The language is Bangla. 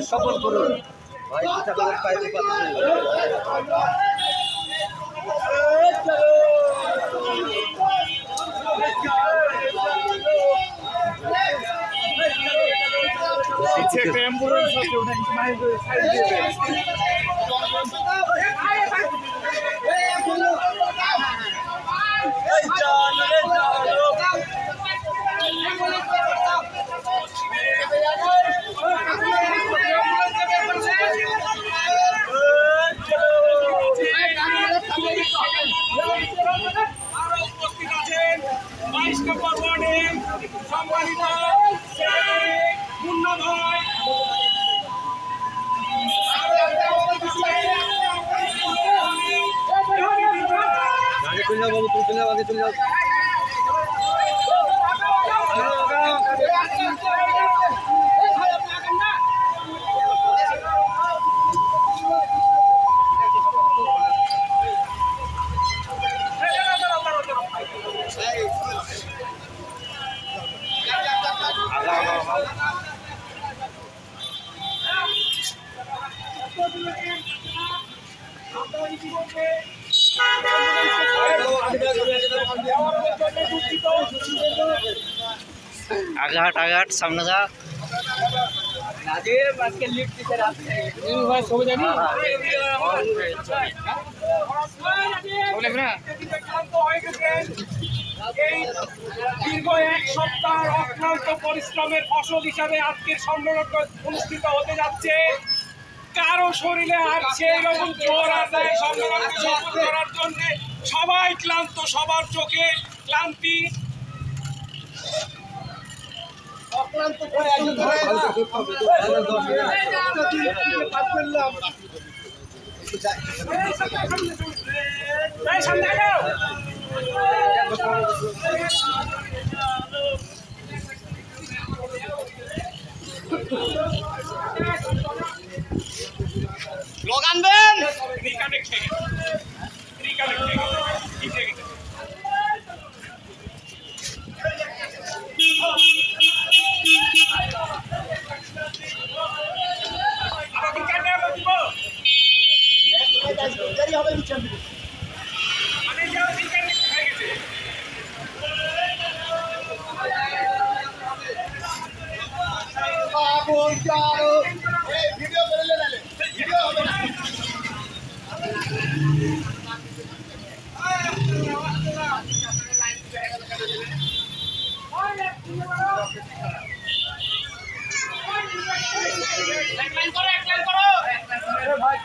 শপথ করুন ভাই ঠাকুরের পাইতে पीछे एक एम्बुलेंस আছে ওটা একটু মাইল করে সাইড দিয়ে চলে যাও आगाट आगाट सामने जा नाजिर आज के लिफ्ट से रात में भाई सो जानी बोले ना দীর্ঘ এক সপ্তাহ অক্লান্ত পরিশ্রমের ফসল হিসাবে আজকের সম্মেলন অনুষ্ঠিত হতে যাচ্ছে। কারো শরীরে আর সেই রকম জোর আর নাই সম্মেলনকে সফল করার জন্য। সবাই ক্লান্ত, সবার চোখে ক্লান্তি। অক্লান্ত লোক আনবেন রিকানেক্ট থেকে ভিডিও করে লে ভিডিও হবে না এক লাইন করো ভাই